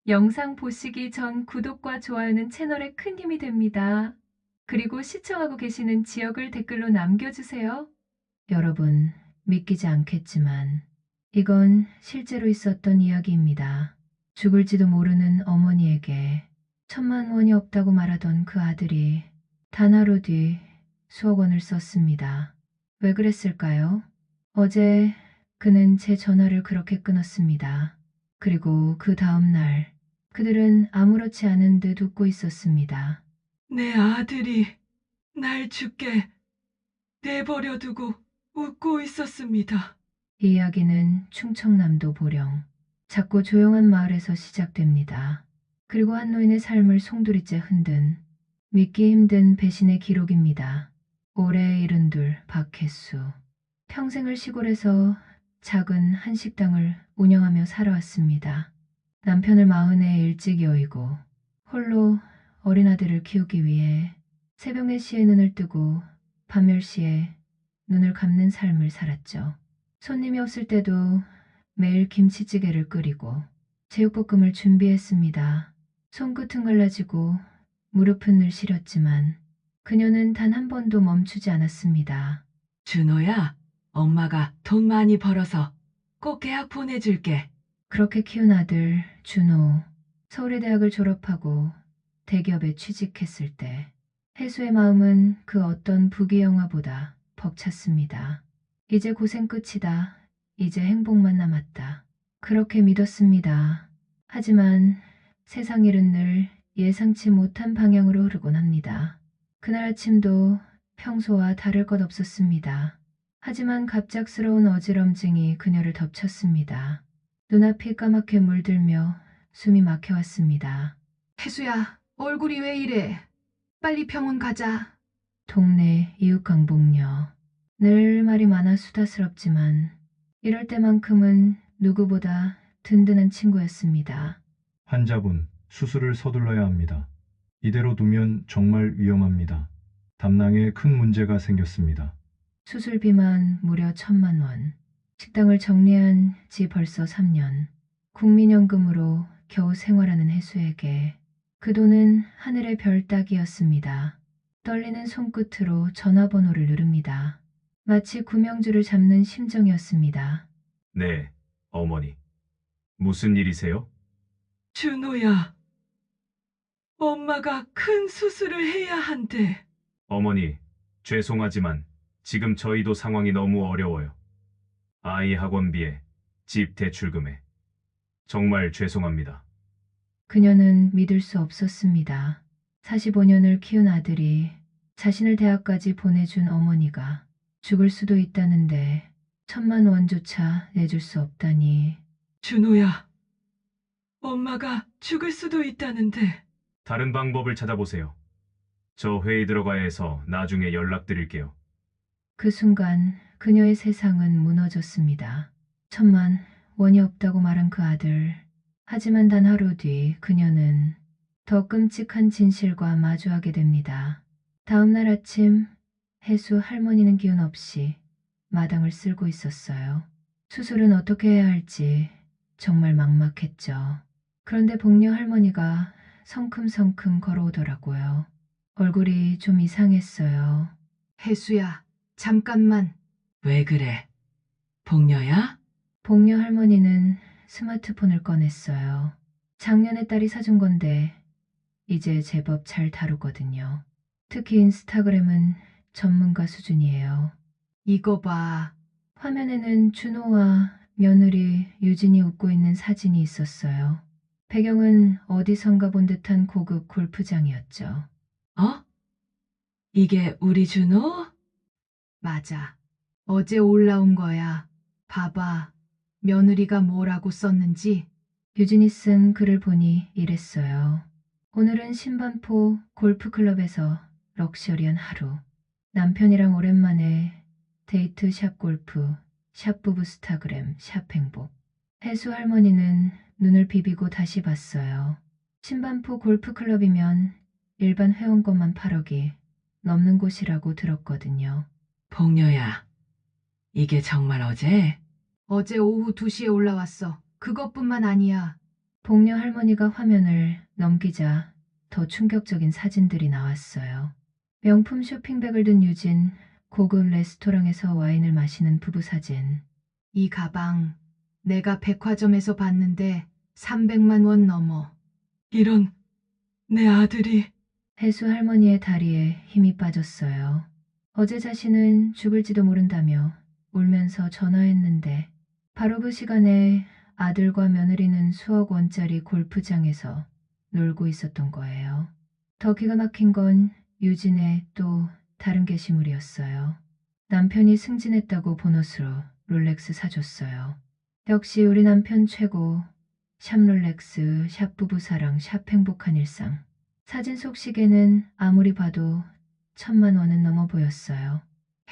영상 보시기 전 구독과 좋아요는 채널에 큰 힘이 됩니다. 그리고 시청하고 계시는 지역을 댓글로 남겨주세요. 여러분, 믿기지 않겠지만 이건 실제로 있었던 이야기입니다. 죽을지도 모르는 어머니에게 1,000만 원이 없다고 말하던 그 아들이 단 하루 뒤 수억 원을 썼습니다. 왜 그랬을까요? 어제 그는 제 전화를 그렇게 끊었습니다. 그리고 그 다음 날 그들은 아무렇지 않은 듯 웃고 있었습니다. 내 아들이 날 죽게 내버려 두고 웃고 있었습니다. 이 이야기는 충청남도 보령 작고 조용한 마을에서 시작됩니다. 그리고 한 노인의 삶을 송두리째 흔든 믿기 힘든 배신의 기록입니다. 올해 72 박혜수. 평생을 시골에서 작은 한식당을 운영하며 살아왔습니다. 남편을 40에 일찍 여의고 홀로 어린 아들을 키우기 위해 새벽 4시에 눈을 뜨고 밤 10시에 눈을 감는 삶을 살았죠. 손님이 없을 때도 매일 김치찌개를 끓이고 제육볶음을 준비했습니다. 손끝은 갈라지고 무릎은 늘 시렸지만 그녀는 단 한 번도 멈추지 않았습니다. 준호야, 엄마가 돈 많이 벌어서 꼭 계약 보내줄게. 그렇게 키운 아들 준호, 서울의 대학을 졸업하고 대기업에 취직했을 때 혜수의 마음은 그 어떤 부귀 영화보다 벅찼습니다. 이제 고생 끝이다. 이제 행복만 남았다. 그렇게 믿었습니다. 하지만 세상 일은 늘 예상치 못한 방향으로 흐르곤 합니다. 그날 아침도 평소와 다를 것 없었습니다. 하지만 갑작스러운 어지럼증이 그녀를 덮쳤습니다. 눈앞이 까맣게 물들며 숨이 막혀왔습니다. 혜수야, 얼굴이 왜 이래? 빨리 병원 가자. 동네 이웃 강복녀. 늘 말이 많아 수다스럽지만 이럴 때만큼은 누구보다 든든한 친구였습니다. 환자분, 수술을 서둘러야 합니다. 이대로 두면 정말 위험합니다. 담낭에 큰 문제가 생겼습니다. 수술비만 무려 1,000만 원. 식당을 정리한 지 벌써 3년. 국민연금으로 겨우 생활하는 혜수에게 그 돈은 하늘의 별 따기였습니다. 떨리는 손끝으로 전화번호를 누릅니다. 마치 구명주를 잡는 심정이었습니다. 네, 어머니. 무슨 일이세요? 준호야, 엄마가 큰 수술을 해야 한대. 어머니, 죄송하지만 지금 저희도 상황이 너무 어려워요. 아이 학원비에, 집 대출금에. 정말 죄송합니다. 그녀는 믿을 수 없었습니다. 45년을 키운 아들이 자신을 대학까지 보내준 어머니가 죽을 수도 있다는데 1,000만 원조차 내줄 수 없다니. 준호야, 엄마가 죽을 수도 있다는데. 다른 방법을 찾아보세요. 저 회의 들어가야 해서 나중에 연락드릴게요. 그 순간 그녀의 세상은 무너졌습니다. 1,000만 원이 없다고 말한 그 아들. 하지만 단 하루 뒤 그녀는 더 끔찍한 진실과 마주하게 됩니다. 다음 날 아침 혜수 할머니는 기운 없이 마당을 쓸고 있었어요. 수술은 어떻게 해야 할지 정말 막막했죠. 그런데 복녀 할머니가 성큼성큼 걸어오더라고요. 얼굴이 좀 이상했어요. 혜수야, 잠깐만. 왜 그래? 복녀야? 복녀 할머니는 스마트폰을 꺼냈어요. 작년에 딸이 사준 건데 이제 제법 잘 다루거든요. 특히 인스타그램은 전문가 수준이에요. 이거 봐. 화면에는 준호와 며느리 유진이 웃고 있는 사진이 있었어요. 배경은 어디선가 본 듯한 고급 골프장이었죠. 어? 이게 우리 준호? 맞아. 어제 올라온 거야. 봐봐. 며느리가 뭐라고 썼는지. 유진이 쓴 글을 보니 이랬어요. 오늘은 신반포 골프클럽에서 럭셔리한 하루. 남편이랑 오랜만에 데이트 샵 골프, 샵 부부 스타그램, 샵 행복. 혜수 할머니는 눈을 비비고 다시 봤어요. 신반포 골프클럽이면 일반 회원권만 8억이 넘는 곳이라고 들었거든요. 복녀야, 이게 정말 어제? 어제 오후 2시에 올라왔어. 그것뿐만 아니야. 복녀 할머니가 화면을 넘기자 더 충격적인 사진들이 나왔어요. 명품 쇼핑백을 든 유진, 고급 레스토랑에서 와인을 마시는 부부 사진. 이 가방 내가 백화점에서 봤는데 300만 원 넘어. 이런, 내 아들이. 혜수 할머니의 다리에 힘이 빠졌어요. 어제 자신은 죽을지도 모른다며 울면서 전화했는데 바로 그 시간에 아들과 며느리는 수억 원짜리 골프장에서 놀고 있었던 거예요. 더 기가 막힌 건 유진의 또 다른 게시물이었어요. 남편이 승진했다고 보너스로 롤렉스 사줬어요. 역시 우리 남편 최고. 샵 롤렉스, 샵 부부사랑, 샵 행복한 일상. 사진 속 시계는 아무리 봐도 1,000만 원은 넘어 보였어요.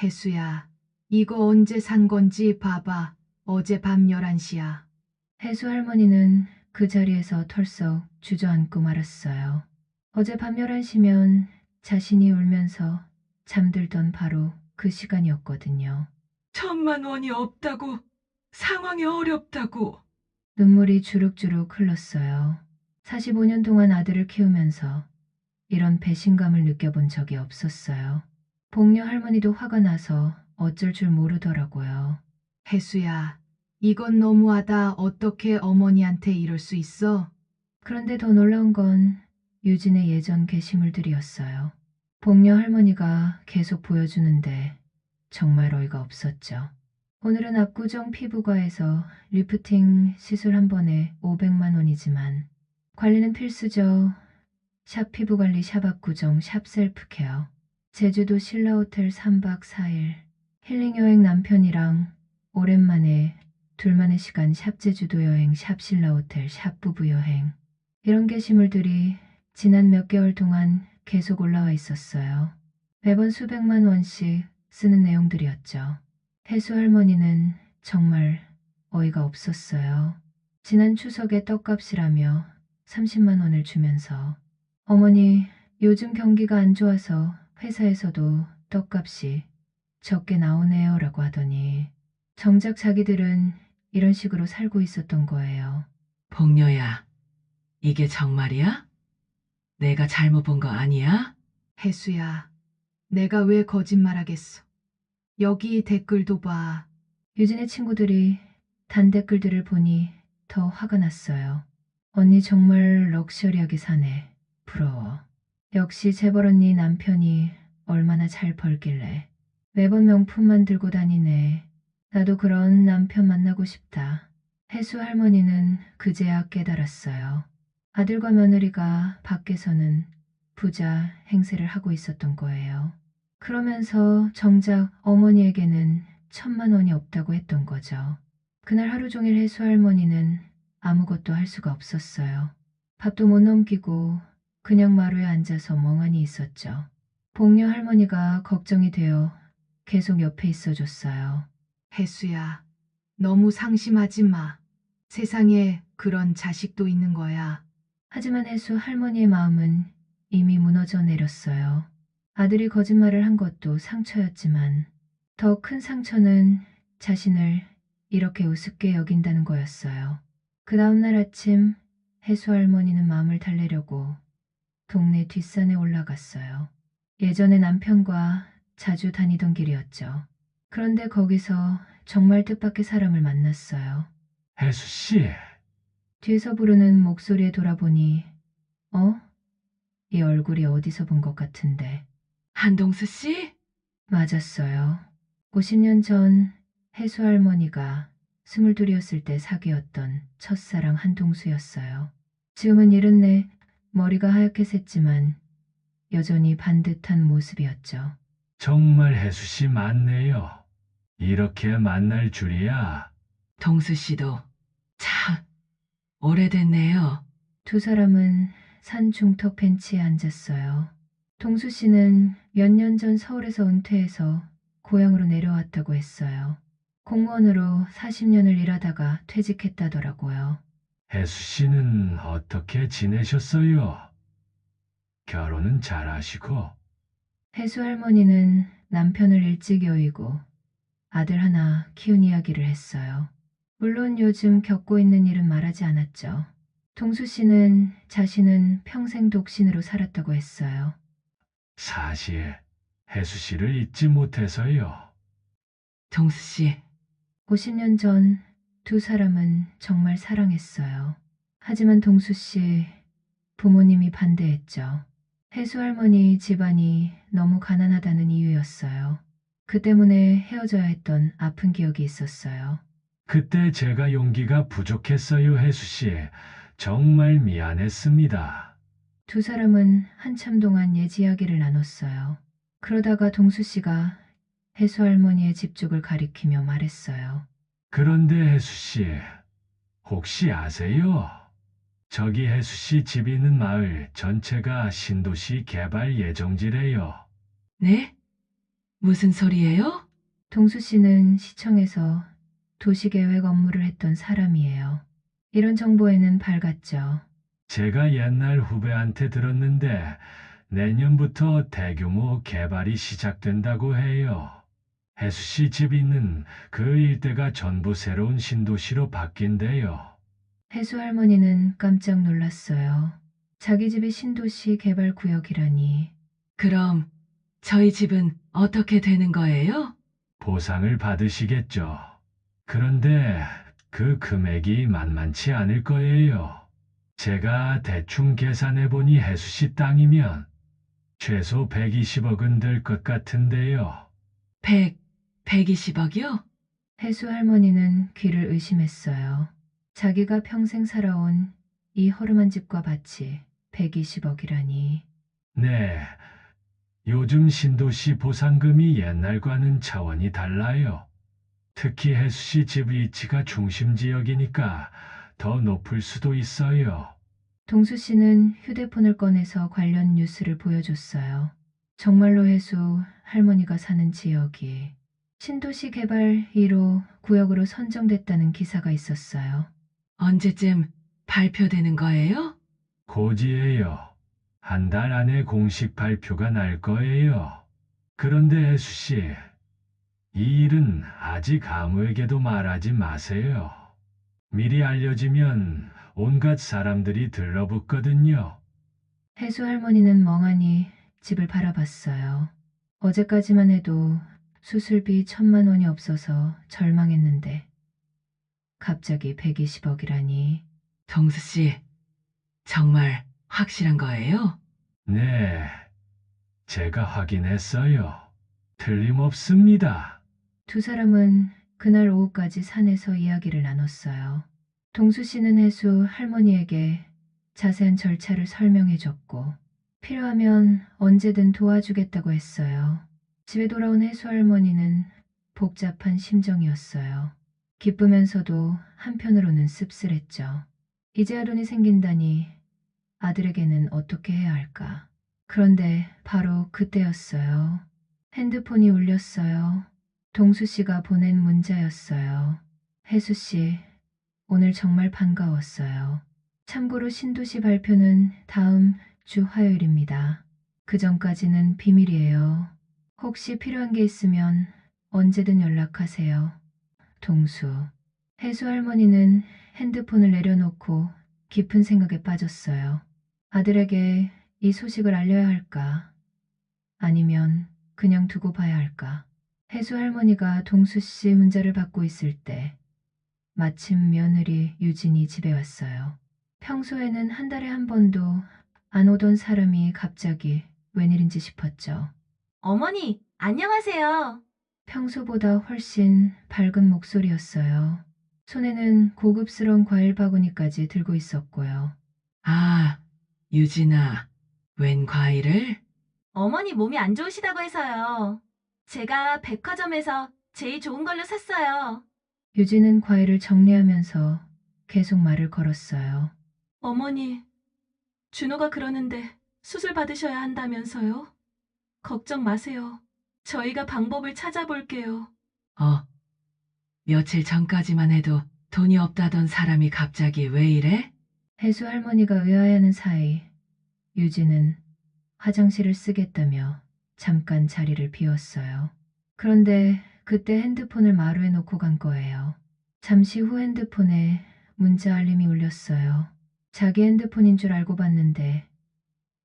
혜수야, 이거 언제 산 건지 봐봐. 어제 밤 11시야. 혜수 할머니는 그 자리에서 털썩 주저앉고 말았어요. 어제 밤 11시면 자신이 울면서 잠들던 바로 그 시간이었거든요. 1,000만 원이 없다고. 상황이 어렵다고. 눈물이 주룩주룩 흘렀어요. 45년 동안 아들을 키우면서 이런 배신감을 느껴본 적이 없었어요. 복녀 할머니도 화가 나서 어쩔 줄 모르더라고요. 혜수야, 이건 너무하다. 어떻게 어머니한테 이럴 수 있어? 그런데 더 놀라운 건 유진의 예전 게시물들이었어요. 복녀 할머니가 계속 보여주는데 정말 어이가 없었죠. 오늘은 압구정 피부과에서 리프팅 시술 한 번에 500만 원이지만 관리는 필수죠. 샵 피부관리, 샵 압구정, 샵 셀프케어. 제주도 신라호텔 3박 4일. 힐링여행 남편이랑 오랜만에 둘만의 시간 샵 제주도 여행, 샵 신라호텔, 샵 부부여행. 이런 게시물들이 지난 몇 개월 동안 계속 올라와 있었어요. 매번 수백만 원씩 쓰는 내용들이었죠. 혜수 할머니는 정말 어이가 없었어요. 지난 추석에 떡값이라며 30만 원을 주면서 어머니, 요즘 경기가 안 좋아서 회사에서도 떡값이 적게 나오네요 라고 하더니 정작 자기들은 이런 식으로 살고 있었던 거예요. 복녀야, 이게 정말이야? 내가 잘못 본 거 아니야? 혜수야, 내가 왜 거짓말하겠어. 여기 댓글도 봐. 유진의 친구들이 단 댓글들을 보니 더 화가 났어요. 언니 정말 럭셔리하게 사네. 부러워. 역시 재벌 언니 남편이 얼마나 잘 벌길래 매번 명품만 들고 다니네. 나도 그런 남편 만나고 싶다. 혜수 할머니는 그제야 깨달았어요. 아들과 며느리가 밖에서는 부자 행세를 하고 있었던 거예요. 그러면서 정작 어머니에게는 1,000만 원이 없다고 했던 거죠. 그날 하루 종일 혜수 할머니는 아무것도 할 수가 없었어요. 밥도 못 넘기고 그냥 마루에 앉아서 멍하니 있었죠. 복녀 할머니가 걱정이 되어 계속 옆에 있어줬어요. 혜수야, 너무 상심하지 마. 세상에 그런 자식도 있는 거야. 하지만 혜수 할머니의 마음은 이미 무너져 내렸어요. 아들이 거짓말을 한 것도 상처였지만 더 큰 상처는 자신을 이렇게 우습게 여긴다는 거였어요. 그 다음날 아침 혜수 할머니는 마음을 달래려고 동네 뒷산에 올라갔어요. 예전에 남편과 자주 다니던 길이었죠. 그런데 거기서 정말 뜻밖의 사람을 만났어요. 혜수 씨, 뒤에서 부르는 목소리에 돌아보니 어? 이 얼굴이 어디서 본 것 같은데. 한동수 씨? 맞았어요. 50년 전 혜수 할머니가 22이었을 때 사귀었던 첫사랑 한동수였어요. 지금은 74, 머리가 하얗게 샜지만 여전히 반듯한 모습이었죠. 정말 혜수 씨 맞네요. 이렇게 만날 줄이야. 동수 씨도 참 오래됐네요. 두 사람은 산 중턱 벤치에 앉았어요. 동수 씨는 몇 년 전 서울에서 은퇴해서 고향으로 내려왔다고 했어요. 공무원으로 40년을 일하다가 퇴직했다더라고요. 혜수 씨는 어떻게 지내셨어요? 결혼은 잘하시고. 혜수 할머니는 남편을 일찍 여의고 아들 하나 키운 이야기를 했어요. 물론 요즘 겪고 있는 일은 말하지 않았죠. 동수 씨는 자신은 평생 독신으로 살았다고 했어요. 사실 혜수 씨를 잊지 못해서요. 동수 씨, 50년 전 두 사람은 정말 사랑했어요. 하지만 동수 씨 부모님이 반대했죠. 혜수 할머니 집안이 너무 가난하다는 이유였어요. 그 때문에 헤어져야 했던 아픈 기억이 있었어요. 그때 제가 용기가 부족했어요, 혜수 씨. 정말 미안했습니다. 두 사람은 한참 동안 옛 이야기를 나눴어요. 그러다가 동수 씨가 혜수 할머니의 집 쪽을 가리키며 말했어요. 그런데 혜수 씨, 혹시 아세요? 저기 혜수 씨 집 있는 마을 전체가 신도시 개발 예정지래요. 네? 무슨 소리예요? 동수 씨는 시청에서 도시계획 업무를 했던 사람이에요. 이런 정보에는 밝았죠. 제가 옛날 후배한테 들었는데 내년부터 대규모 개발이 시작된다고 해요. 혜수 씨 집 있는 그 일대가 전부 새로운 신도시로 바뀐대요. 혜수 할머니는 깜짝 놀랐어요. 자기 집이 신도시 개발 구역이라니. 그럼 저희 집은 어떻게 되는 거예요? 보상을 받으시겠죠. 그런데 그 금액이 만만치 않을 거예요. 제가 대충 계산해 보니 혜수 씨 땅이면 최소 120억은 될 것 같은데요. 120억이요? 혜수 할머니는 귀를 의심했어요. 자기가 평생 살아온 이 허름한 집과 밭이 120억이라니. 네. 요즘 신도시 보상금이 옛날과는 차원이 달라요. 특히 혜수 씨 집 위치가 중심 지역이니까 더 높을 수도 있어요. 동수 씨는 휴대폰을 꺼내서 관련 뉴스를 보여줬어요. 정말로 혜수 할머니가 사는 지역이 신도시 개발 1호 구역으로 선정됐다는 기사가 있었어요. 언제쯤 발표되는 거예요? 고지예요. 한 달 안에 공식 발표가 날 거예요. 그런데 혜수 씨, 이 일은 아직 아무에게도 말하지 마세요. 미리 알려지면 온갖 사람들이 들러붙거든요. 혜수 할머니는 멍하니 집을 바라봤어요. 어제까지만 해도 수술비 1,000만 원이 없어서 절망했는데 갑자기 120억이라니. 동수 씨, 정말 확실한 거예요? 네, 제가 확인했어요. 틀림없습니다. 두 사람은 그날 오후까지 산에서 이야기를 나눴어요. 동수 씨는 혜수 할머니에게 자세한 절차를 설명해 줬고 필요하면 언제든 도와주겠다고 했어요. 집에 돌아온 혜수 할머니는 복잡한 심정이었어요. 기쁘면서도 한편으로는 씁쓸했죠. 이제 아들이 생긴다니 아들에게는 어떻게 해야 할까. 그런데 바로 그때였어요. 핸드폰이 울렸어요. 동수 씨가 보낸 문자였어요. 혜수 씨, 오늘 정말 반가웠어요. 참고로 신도시 발표는 다음 주 화요일입니다. 그 전까지는 비밀이에요. 혹시 필요한 게 있으면 언제든 연락하세요. 동수. 혜수 할머니는 핸드폰을 내려놓고 깊은 생각에 빠졌어요. 아들에게 이 소식을 알려야 할까? 아니면 그냥 두고 봐야 할까? 혜수 할머니가 동수 씨 문자를 받고 있을 때 마침 며느리 유진이 집에 왔어요. 평소에는 한 달에 한 번도 안 오던 사람이 갑자기 웬일인지 싶었죠. 어머니, 안녕하세요. 평소보다 훨씬 밝은 목소리였어요. 손에는 고급스러운 과일 바구니까지 들고 있었고요. 아, 유진아, 웬 과일을? 어머니 몸이 안 좋으시다고 해서요. 제가 백화점에서 제일 좋은 걸로 샀어요. 유진은 과일을 정리하면서 계속 말을 걸었어요. 어머니, 준호가 그러는데 수술 받으셔야 한다면서요? 걱정 마세요. 저희가 방법을 찾아볼게요. 며칠 전까지만 해도 돈이 없다던 사람이 갑자기 왜 이래? 혜수 할머니가 의아해하는 사이 유진은 화장실을 쓰겠다며 잠깐 자리를 비웠어요. 그런데 그때 핸드폰을 마루에 놓고 간 거예요. 잠시 후 핸드폰에 문자 알림이 울렸어요. 자기 핸드폰인 줄 알고 봤는데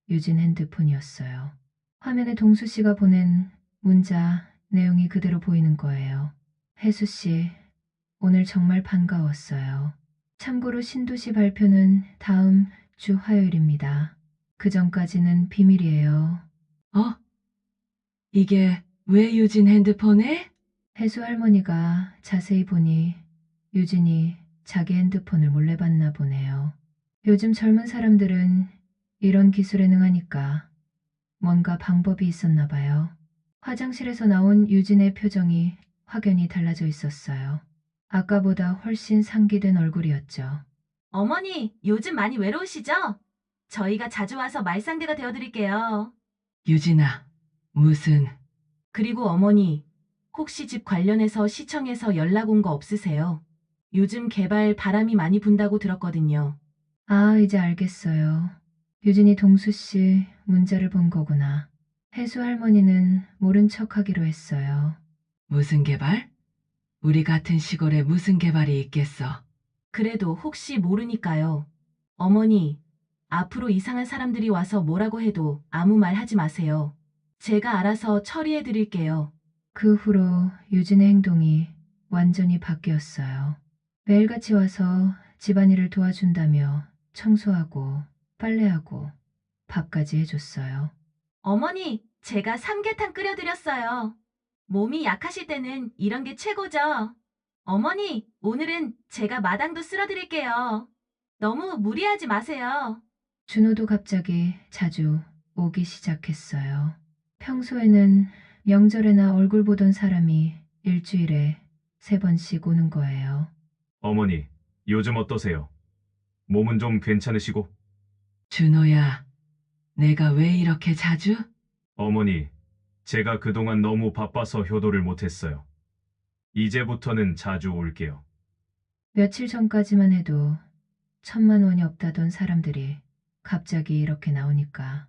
유진 핸드폰이었어요. 화면에 동수 씨가 보낸 문자 내용이 그대로 보이는 거예요. 혜수 씨, 오늘 정말 반가웠어요. 참고로 신도 씨 발표는 다음 주 화요일입니다. 그 전까지는 비밀이에요. 어? 이게 왜 유진 핸드폰에? 혜수 할머니가 자세히 보니 유진이 자기 핸드폰을 몰래 봤나 보네요. 요즘 젊은 사람들은 이런 기술에 능하니까 뭔가 방법이 있었나 봐요. 화장실에서 나온 유진의 표정이 확연히 달라져 있었어요. 아까보다 훨씬 상기된 얼굴이었죠. 어머니, 요즘 많이 외로우시죠? 저희가 자주 와서 말상대가 되어드릴게요. 유진아, 무슨, 그리고 어머니, 혹시 집 관련해서 시청에서 연락 온 거 없으세요? 요즘 개발 바람이 많이 분다고 들었거든요. 아, 이제 알겠어요. 유진이 동수 씨 문자를 본 거구나. 혜수 할머니는 모른 척 하기로 했어요. 무슨 개발? 우리 같은 시골에 무슨 개발이 있겠어? 그래도 혹시 모르니까요. 어머니, 앞으로 이상한 사람들이 와서 뭐라고 해도 아무 말 하지 마세요. 제가 알아서 처리해 드릴게요. 그 후로 유진의 행동이 완전히 바뀌었어요. 매일같이 와서 집안일을 도와준다며 청소하고 빨래하고 밥까지 해줬어요. 어머니, 제가 삼계탕 끓여드렸어요. 몸이 약하실 때는 이런 게 최고죠. 어머니, 오늘은 제가 마당도 쓸어드릴게요. 너무 무리하지 마세요. 준호도 갑자기 자주 오기 시작했어요. 평소에는 명절에나 얼굴 보던 사람이 일주일에 3번씩 오는 거예요. 어머니, 요즘 어떠세요? 몸은 좀 괜찮으시고? 준호야, 내가 왜 이렇게 자주? 어머니, 제가 그동안 너무 바빠서 효도를 못했어요. 이제부터는 자주 올게요. 며칠 전까지만 해도 1,000만 원이 없다던 사람들이 갑자기 이렇게 나오니까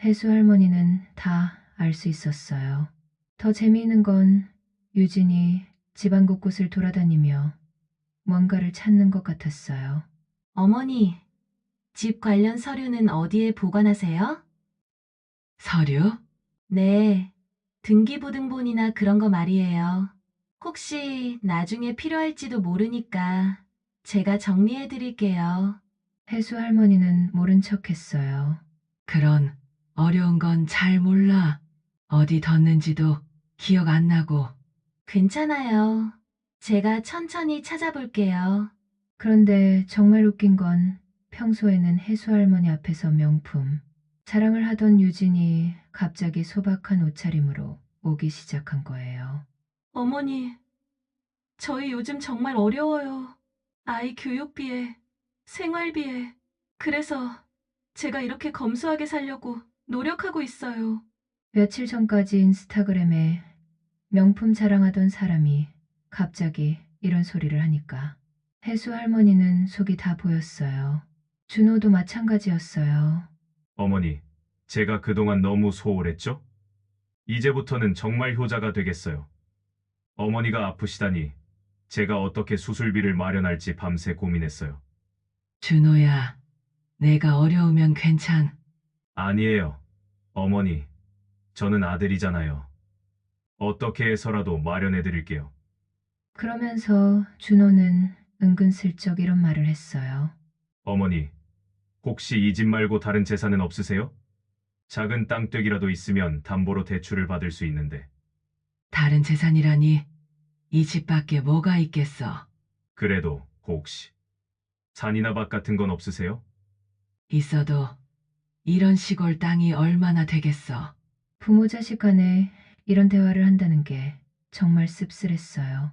혜수 할머니는 다 알 수 있었어요. 더 재미있는 건 유진이 집안 곳곳을 돌아다니며 뭔가를 찾는 것 같았어요. 어머니, 집 관련 서류는 어디에 보관하세요? 서류? 네, 등기부등본이나 그런 거 말이에요. 혹시 나중에 필요할지도 모르니까 제가 정리해 드릴게요. 혜수 할머니는 모른 척 했어요. 그런 어려운 건 잘 몰라. 어디 뒀는지도 기억 안 나고. 괜찮아요. 제가 천천히 찾아볼게요. 그런데 정말 웃긴 건 평소에는 혜수 할머니 앞에서 명품 자랑을 하던 유진이 갑자기 소박한 옷차림으로 오기 시작한 거예요. 어머니, 저희 요즘 정말 어려워요. 아이 교육비에, 생활비에. 그래서 제가 이렇게 검소하게 살려고 노력하고 있어요. 며칠 전까지 인스타그램에 명품 자랑하던 사람이 갑자기 이런 소리를 하니까 혜수 할머니는 속이 다 보였어요. 준호도 마찬가지였어요. 어머니, 제가 그동안 너무 소홀했죠? 이제부터는 정말 효자가 되겠어요. 어머니가 아프시다니 제가 어떻게 수술비를 마련할지 밤새 고민했어요. 준호야, 내가 어려우면 아니에요. 어머니, 저는 아들이잖아요. 어떻게 해서라도 마련해 드릴게요. 그러면서 준호는 은근슬쩍 이런 말을 했어요. 어머니, 혹시 이 집 말고 다른 재산은 없으세요? 작은 땅떼기라도 있으면 담보로 대출을 받을 수 있는데. 다른 재산이라니 이 집밖에 뭐가 있겠어. 그래도 혹시 산이나 밭 같은 건 없으세요? 있어도 이런 시골 땅이 얼마나 되겠어. 부모 자식 간에 이런 대화를 한다는 게 정말 씁쓸했어요.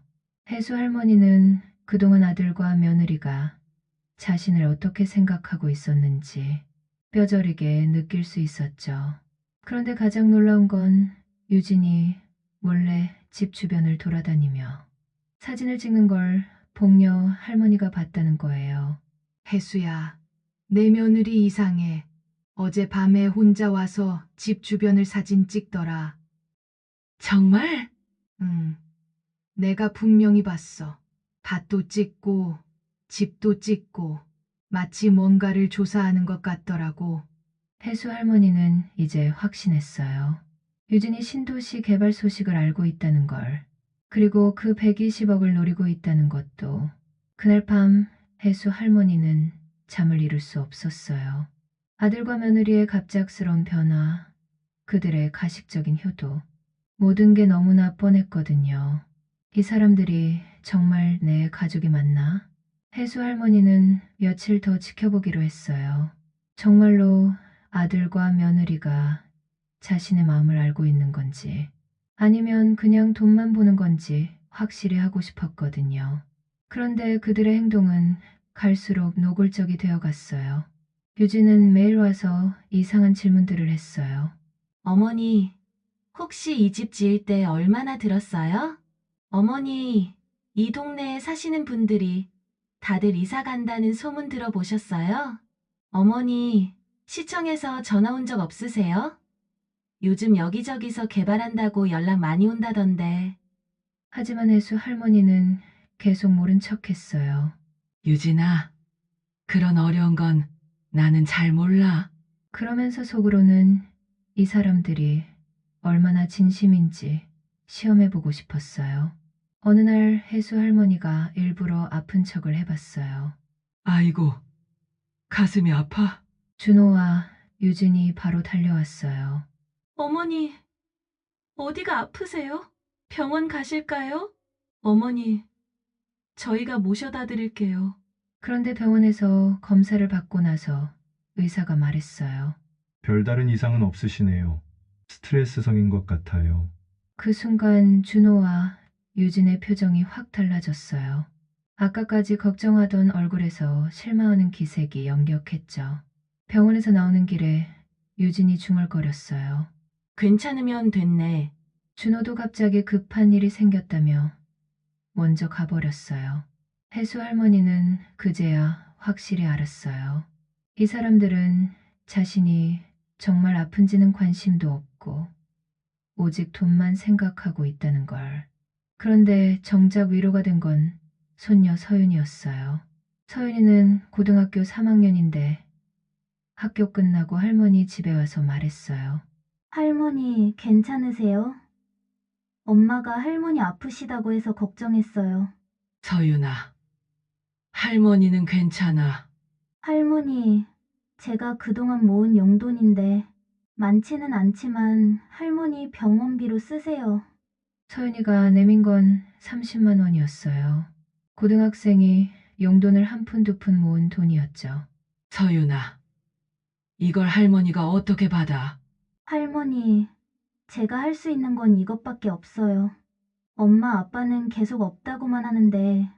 혜수 할머니는 그동안 아들과 며느리가 자신을 어떻게 생각하고 있었는지 뼈저리게 느낄 수 있었죠. 그런데 가장 놀라운 건 유진이 몰래 집 주변을 돌아다니며 사진을 찍는 걸 복녀 할머니가 봤다는 거예요. 혜수야, 내 며느리 이상해. 어제 밤에 혼자 와서 집 주변을 사진 찍더라. 정말? 응, 내가 분명히 봤어. 밭도 찍고, 집도 찍고, 마치 뭔가를 조사하는 것 같더라고. 혜수 할머니는 이제 확신했어요. 유진이 신도시 개발 소식을 알고 있다는 걸, 그리고 그 120억을 노리고 있다는 것도. 그날 밤 혜수 할머니는 잠을 이룰 수 없었어요. 아들과 며느리의 갑작스러운 변화, 그들의 가식적인 효도, 모든 게 너무나 뻔했거든요. 이 사람들이 정말 내 가족이 맞나? 혜수 할머니는 며칠 더 지켜보기로 했어요. 정말로 아들과 며느리가 자신의 마음을 알고 있는 건지, 아니면 그냥 돈만 보는 건지 확실히 하고 싶었거든요. 그런데 그들의 행동은 갈수록 노골적이 되어 갔어요. 유진은 매일 와서 이상한 질문들을 했어요. 어머니, 혹시 이 집 지을 때 얼마나 들었어요? 어머니, 이 동네에 사시는 분들이 다들 이사 간다는 소문 들어보셨어요? 어머니, 시청에서 전화 온 적 없으세요? 요즘 여기저기서 개발한다고 연락 많이 온다던데. 하지만 혜수 할머니는 계속 모른 척했어요. 유진아, 그런 어려운 건 나는 잘 몰라. 그러면서 속으로는 이 사람들이 얼마나 진심인지 시험해보고 싶었어요. 어느 날 혜수 할머니가 일부러 아픈 척을 해봤어요. 아이고, 가슴이 아파. 준호와 유진이 바로 달려왔어요. 어머니, 어디가 아프세요? 병원 가실까요? 어머니, 저희가 모셔다 드릴게요. 그런데 병원에서 검사를 받고 나서 의사가 말했어요. 별다른 이상은 없으시네요. 스트레스성인 것 같아요. 그 순간 준호와 유진의 표정이 확 달라졌어요. 아까까지 걱정하던 얼굴에서 실망하는 기색이 역력했죠. 병원에서 나오는 길에 유진이 중얼거렸어요. 괜찮으면 됐네. 준호도 갑자기 급한 일이 생겼다며 먼저 가버렸어요. 혜수 할머니는 그제야 확실히 알았어요. 이 사람들은 자신이 정말 아픈지는 관심도 없고 오직 돈만 생각하고 있다는 걸. 그런데 정작 위로가 된 건 손녀 서윤이었어요. 서윤이는 고등학교 3학년인데 학교 끝나고 할머니 집에 와서 말했어요. 할머니, 괜찮으세요? 엄마가 할머니 아프시다고 해서 걱정했어요. 서윤아, 할머니는 괜찮아. 할머니, 제가 그동안 모은 용돈인데 많지는 않지만 할머니 병원비로 쓰세요. 서윤이가 내민 건 30만 원이었어요. 고등학생이 용돈을 한 푼 두 푼 모은 돈이었죠. 서윤아, 이걸 할머니가 어떻게 받아? 할머니, 제가 할 수 있는 건 이것밖에 없어요. 엄마 아빠는 계속 없다고만 하는데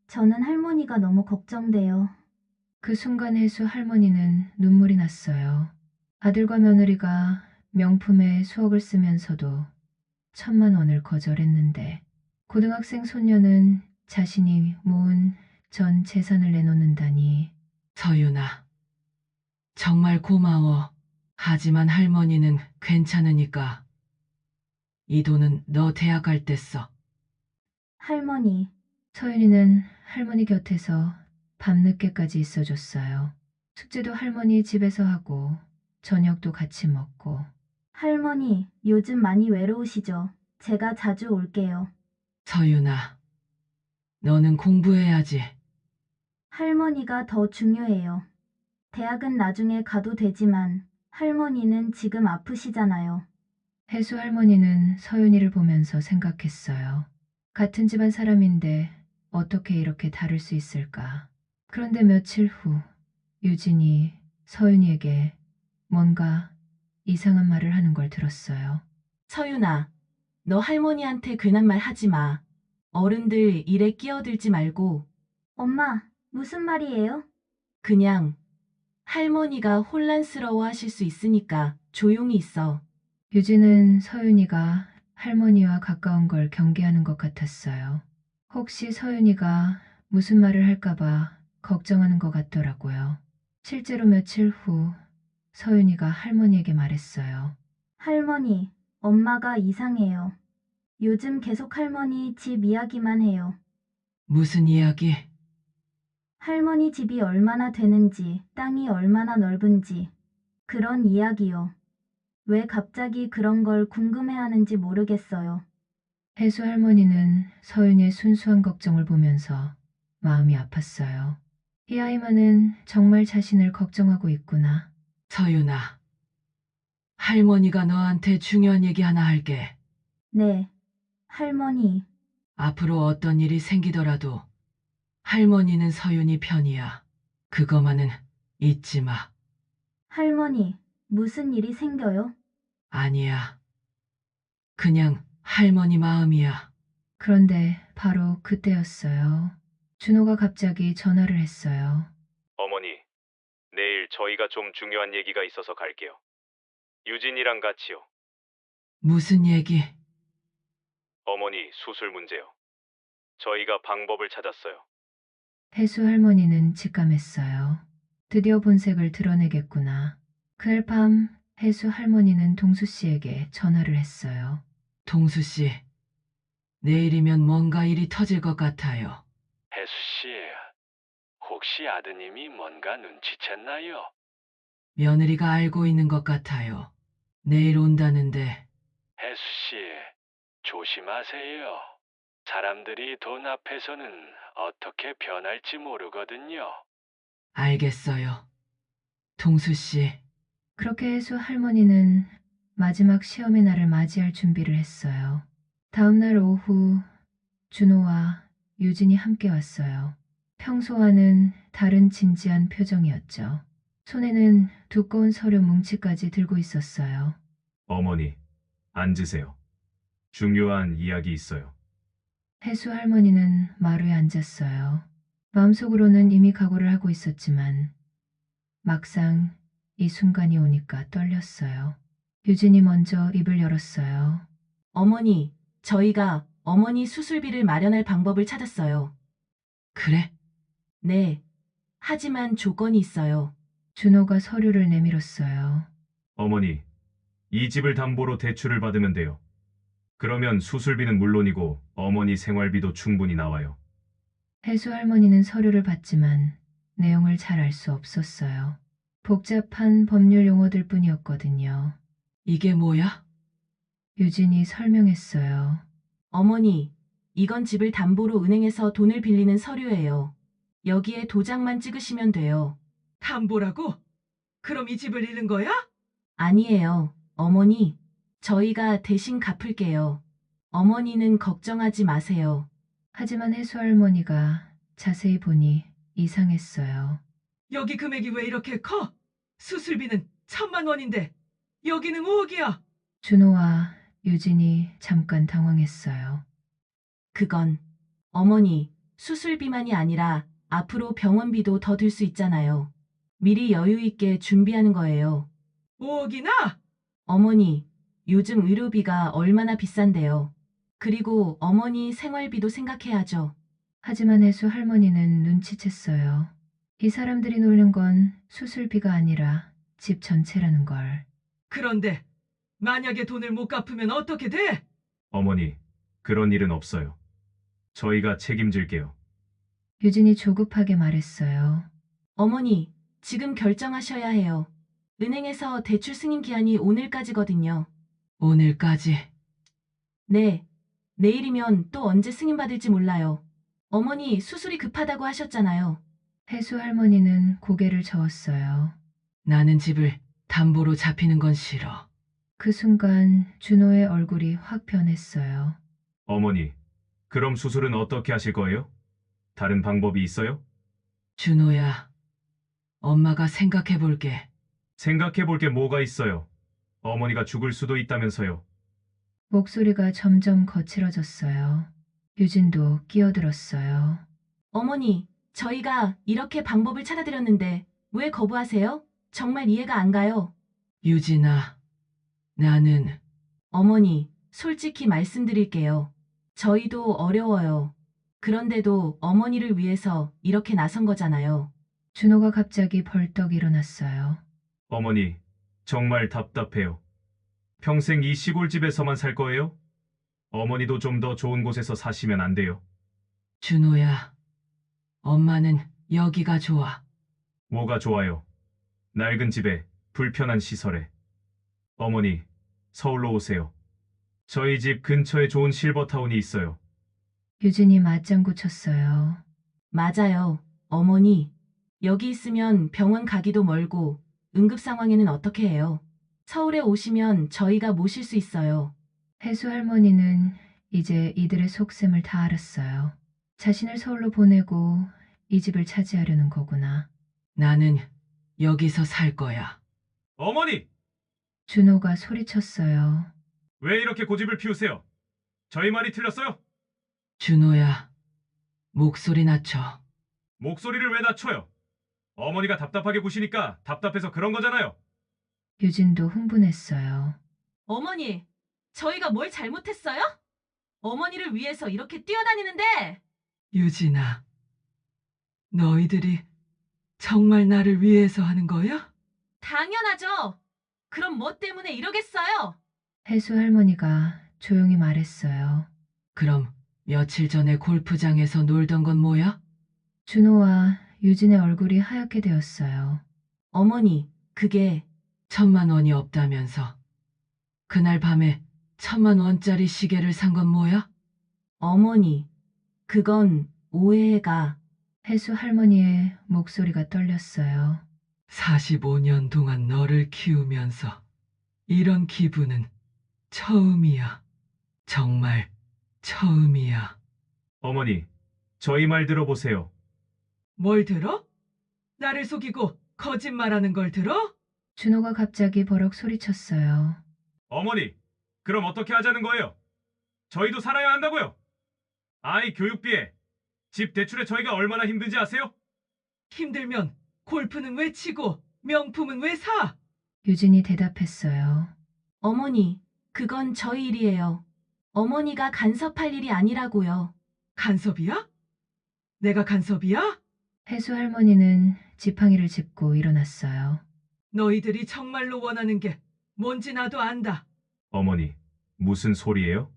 저는 할머니가 너무 걱정돼요. 그 순간 혜수 할머니는 눈물이 났어요. 아들과 며느리가 명품에 수억을 쓰면서도 1,000만 원을 거절했는데 고등학생 손녀는 자신이 모은 전 재산을 내놓는다니. 서윤아, 정말 고마워. 하지만 할머니는 괜찮으니까 이 돈은 너 대학 갈 때 써. 할머니, 서윤이는 할머니 곁에서 밤늦게까지 있어줬어요. 숙제도 할머니 집에서 하고 저녁도 같이 먹고. 할머니, 요즘 많이 외로우시죠? 제가 자주 올게요. 서윤아, 너는 공부해야지. 할머니가 더 중요해요. 대학은 나중에 가도 되지만 할머니는 지금 아프시잖아요. 혜수 할머니는 서윤이를 보면서 생각했어요. 같은 집안 사람인데 어떻게 이렇게 다를 수 있을까? 그런데 며칠 후 유진이 서윤이에게 뭔가 이상한 말을 하는 걸 들었어요. 서윤아, 너 할머니한테 괜한 말 하지 마. 어른들 일에 끼어들지 말고 엄마, 무슨 말이에요? 그냥 할머니가 혼란스러워 하실 수 있으니까 조용히 있어. 유진은 서윤이가 할머니와 가까운 걸 경계하는 것 같았어요. 혹시 서윤이가 무슨 말을 할까봐 걱정하는 것 같더라고요. 실제로 며칠 후 서윤이가 할머니에게 말했어요. 할머니, 엄마가 이상해요. 요즘 계속 할머니 집 이야기만 해요. 무슨 이야기? 할머니 집이 얼마나 되는지, 땅이 얼마나 넓은지, 그런 이야기요. 왜 갑자기 그런 걸 궁금해하는지 모르겠어요. 혜수 할머니는 서윤이의 순수한 걱정을 보면서 마음이 아팠어요. 이 아이만은 정말 자신을 걱정하고 있구나. 서윤아, 할머니가 너한테 중요한 얘기 하나 할게. 네, 할머니, 앞으로 어떤 일이 생기더라도 할머니는 서윤이 편이야. 그거만은 잊지 마. 할머니, 무슨 일이 생겨요? 아니야. 그냥 할머니 마음이야. 그런데 바로 그때였어요. 준호가 갑자기 전화를 했어요. 어머니, 내일 저희가 좀 중요한 얘기가 있어서 갈게요. 유진이랑 같이요. 무슨 얘기? 어머니 수술 문제요. 저희가 방법을 찾았어요. 혜수 할머니는 직감했어요. 드디어 본색을 드러내겠구나. 그날 밤 혜수 할머니는 동수 씨에게 전화를 했어요. 동수 씨, 내일이면 뭔가 일이 터질 것 같아요. 혜수 씨, 혹시 아드님이 뭔가 눈치챘나요? 며느리가 알고 있는 것 같아요. 내일 온다는데. 혜수 씨, 조심하세요. 사람들이 돈 앞에서는 어떻게 변할지 모르거든요. 알겠어요. 동수 씨, 그렇게 혜수 할머니는 마지막 시험의 날을 맞이할 준비를 했어요. 다음 날 오후 준호와 유진이 함께 왔어요. 평소와는 다른 진지한 표정이었죠. 손에는 두꺼운 서류 뭉치까지 들고 있었어요. 어머니, 앉으세요. 중요한 이야기 있어요. 혜수 할머니는 마루에 앉았어요. 마음속으로는 이미 각오를 하고 있었지만 막상 이 순간이 오니까 떨렸어요. 유진이 먼저 입을 열었어요. 어머니, 저희가 어머니 수술비를 마련할 방법을 찾았어요. 그래? 네. 하지만 조건이 있어요. 준호가 서류를 내밀었어요. 어머니, 이 집을 담보로 대출을 받으면 돼요. 그러면 수술비는 물론이고 어머니 생활비도 충분히 나와요. 혜수 할머니는 서류를 봤지만 내용을 잘 알 수 없었어요. 복잡한 법률 용어들 뿐이었거든요. 이게 뭐야? 유진이 설명했어요. 어머니, 이건 집을 담보로 은행에서 돈을 빌리는 서류예요. 여기에 도장만 찍으시면 돼요. 담보라고? 그럼 이 집을 잃는 거야? 아니에요. 어머니, 저희가 대신 갚을게요. 어머니는 걱정하지 마세요. 하지만 혜수 할머니가 자세히 보니 이상했어요. 여기 금액이 왜 이렇게 커? 수술비는 1,000만 원인데 여기는 5억이야. 준호와 유진이 잠깐 당황했어요. 그건 어머니, 수술비만이 아니라 앞으로 병원비도 더 들 수 있잖아요. 미리 여유 있게 준비하는 거예요. 5억이나? 어머니, 요즘 의료비가 얼마나 비싼데요. 그리고 어머니 생활비도 생각해야죠. 하지만 혜수 할머니는 눈치챘어요. 이 사람들이 노리는 건 수술비가 아니라 집 전체라는 걸. 그런데 만약에 돈을 못 갚으면 어떻게 돼? 어머니, 그런 일은 없어요. 저희가 책임질게요. 유진이 조급하게 말했어요. 어머니, 지금 결정하셔야 해요. 은행에서 대출 승인 기한이 오늘까지거든요. 오늘까지. 네. 내일이면 또 언제 승인받을지 몰라요. 어머니 수술이 급하다고 하셨잖아요. 혜수 할머니는 고개를 저었어요. 나는 집을 담보로 잡히는 건 싫어. 그 순간 준호의 얼굴이 확 변했어요. 어머니, 그럼 수술은 어떻게 하실 거예요? 다른 방법이 있어요? 준호야, 엄마가 생각해 볼게. 생각해 볼 게 뭐가 있어요? 어머니가 죽을 수도 있다면서요. 목소리가 점점 거칠어졌어요. 유진도 끼어들었어요. 어머니, 저희가 이렇게 방법을 찾아드렸는데 왜 거부하세요? 정말 이해가 안 가요. 유진아, 나는 어머니, 솔직히 말씀드릴게요. 저희도 어려워요. 그런데도 어머니를 위해서 이렇게 나선 거잖아요. 준호가 갑자기 벌떡 일어났어요. 어머니, 정말 답답해요. 평생 이 시골집에서만 살 거예요? 어머니도 좀 더 좋은 곳에서 사시면 안 돼요? 준호야, 엄마는 여기가 좋아. 뭐가 좋아요? 낡은 집에 불편한 시설에. 어머니, 서울로 오세요. 저희 집 근처에 좋은 실버타운이 있어요. 유진이 맞장구 쳤어요. 맞아요. 어머니, 여기 있으면 병원 가기도 멀고 응급 상황에는 어떻게 해요? 서울에 오시면 저희가 모실 수 있어요. 혜수 할머니는 이제 이들의 속셈을 다 알았어요. 자신을 서울로 보내고 이 집을 차지하려는 거구나. 나는 여기서 살 거야. 어머니! 준호가 소리쳤어요. 왜 이렇게 고집을 피우세요? 저희 말이 틀렸어요? 준호야, 목소리 낮춰. 목소리를 왜 낮춰요? 어머니가 답답하게 구시니까 답답해서 그런 거잖아요. 유진도 흥분했어요. 어머니, 저희가 뭘 잘못했어요? 어머니를 위해서 이렇게 뛰어다니는데 유진아, 너희들이 정말 나를 위해서 하는 거야? 당연하죠. 그럼 뭐 때문에 이러겠어요? 혜수 할머니가 조용히 말했어요. 그럼 며칠 전에 골프장에서 놀던 건 뭐야? 준호와 유진의 얼굴이 하얗게 되었어요. 어머니, 그게 1,000만 원이 없다면서. 그날 밤에 1,000만 원짜리 시계를 산 건 뭐야? 어머니, 그건 오해가 혜수 할머니의 목소리가 떨렸어요. 45년 동안 너를 키우면서 이런 기분은 처음이야. 정말 처음이야. 어머니, 저희 말 들어보세요. 뭘 들어? 나를 속이고 거짓말하는 걸 들어? 준호가 갑자기 버럭 소리쳤어요. 어머니, 그럼 어떻게 하자는 거예요? 저희도 살아야 한다고요? 아이 교육비에, 집 대출에 저희가 얼마나 힘든지 아세요? 힘들면 골프는 왜 치고 명품은 왜 사? 유진이 대답했어요. 어머니, 그건 저희 일이에요. 어머니가 간섭할 일이 아니라고요. 간섭이야? 내가 간섭이야? 혜수 할머니는 지팡이를 짚고 일어났어요. 너희들이 정말로 원하는 게 뭔지 나도 안다. 어머니, 무슨 소리예요?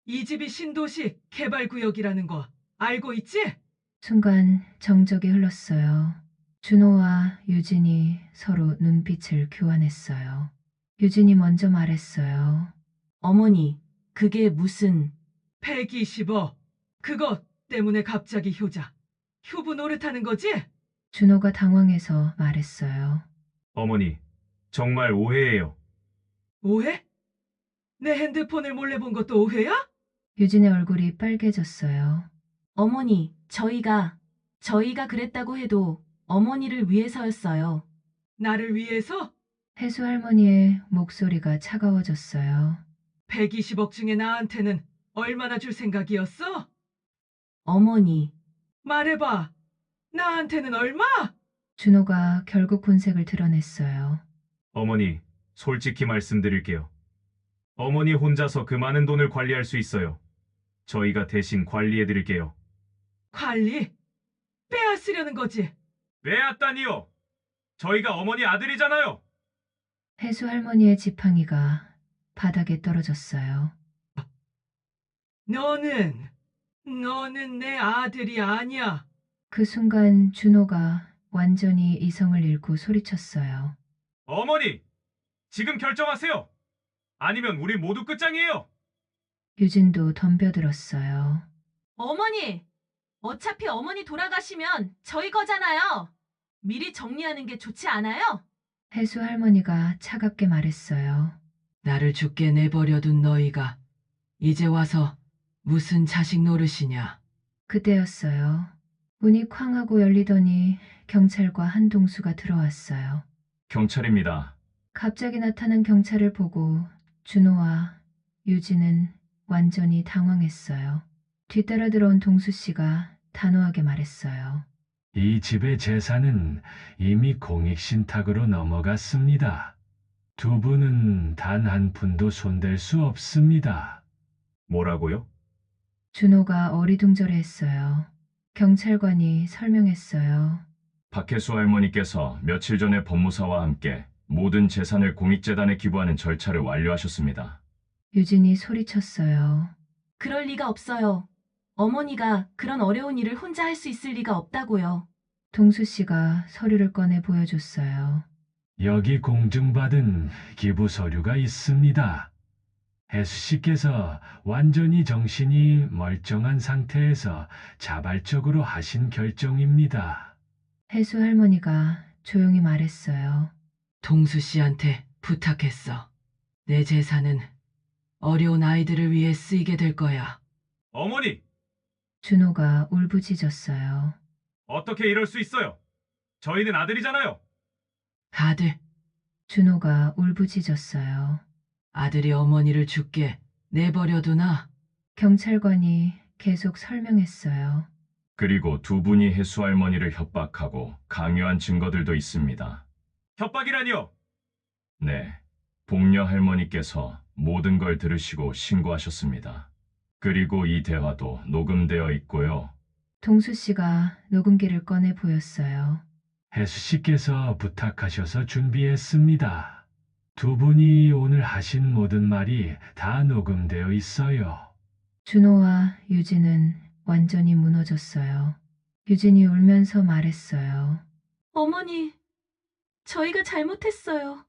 이 집이 신도시 개발구역이라는 거 알고 있지? 순간 정적이 흘렀어요. 준호와 유진이 서로 눈빛을 교환했어요. 유진이 먼저 말했어요. 어머니, 그게 무슨 120억. 그것 때문에 갑자기 효자. 효부 노릇하는 거지? 준호가 당황해서 말했어요. 어머니, 정말 오해예요. 오해? 내 핸드폰을 몰래 본 것도 오해야? 유진의 얼굴이 빨개졌어요. 어머니, 저희가 그랬다고 해도 어머니를 위해서였어요. 나를 위해서? 혜수 할머니의 목소리가 차가워졌어요. 120억 중에 나한테는 얼마나 줄 생각이었어? 어머니, 말해봐. 나한테는 얼마? 준호가 결국 군색을 드러냈어요. 어머니, 솔직히 말씀드릴게요. 어머니 혼자서 그 많은 돈을 관리할 수 있어요. 저희가 대신 관리해드릴게요. 관리? 빼앗으려는 거지. 빼앗다니요! 저희가 어머니 아들이잖아요! 혜수 할머니의 지팡이가 바닥에 떨어졌어요. 너는 내 아들이 아니야. 그 순간 준호가 완전히 이성을 잃고 소리쳤어요. 어머니! 지금 결정하세요! 아니면 우리 모두 끝장이에요! 유진도 덤벼들었어요. 어머니! 어차피 어머니 돌아가시면 저희 거잖아요. 미리 정리하는 게 좋지 않아요? 혜수 할머니가 차갑게 말했어요. 나를 죽게 내버려둔 너희가 이제 와서 무슨 자식 노릇이냐. 그때였어요. 문이 쾅 하고 열리더니 경찰과 한 동수가 들어왔어요. 경찰입니다. 갑자기 나타난 경찰을 보고 준호와 유진은 완전히 당황했어요. 뒤따라 들어온 동수 씨가 단호하게 말했어요. 이 집의 재산은 이미 공익신탁으로 넘어갔습니다. 두 분은 단 한 푼도 손댈 수 없습니다. 뭐라고요? 준호가 어리둥절해했어요. 경찰관이 설명했어요. 박혜수 할머니께서 며칠 전에 법무사와 함께 모든 재산을 공익재단에 기부하는 절차를 완료하셨습니다. 유진이 소리쳤어요. 그럴 리가 없어요. 어머니가 그런 어려운 일을 혼자 할 수 있을 리가 없다고요. 동수 씨가 서류를 꺼내 보여줬어요. 여기 공증받은 기부 서류가 있습니다. 혜수 씨께서 완전히 정신이 멀쩡한 상태에서 자발적으로 하신 결정입니다. 혜수 할머니가 조용히 말했어요. 동수 씨한테 부탁했어. 내 재산은 어려운 아이들을 위해 쓰이게 될 거야. 어머니, 준호가 울부짖었어요. 어떻게 이럴 수 있어요? 저희는 아들이잖아요. 아들, 준호가 울부짖었어요. 아들이 어머니를 죽게 내버려두나? 경찰관이 계속 설명했어요. 그리고 두 분이 혜수 할머니를 협박하고 강요한 증거들도 있습니다. 협박이라니요? 네, 복녀 할머니께서 모든 걸 들으시고 신고하셨습니다. 그리고 이 대화도 녹음되어 있고요. 동수 씨가 녹음기를 꺼내 보였어요. 혜수 씨께서 부탁하셔서 준비했습니다. 두 분이 오늘 하신 모든 말이 다 녹음되어 있어요. 준호와 유진은 완전히 무너졌어요. 유진이 울면서 말했어요. 어머니, 저희가 잘못했어요.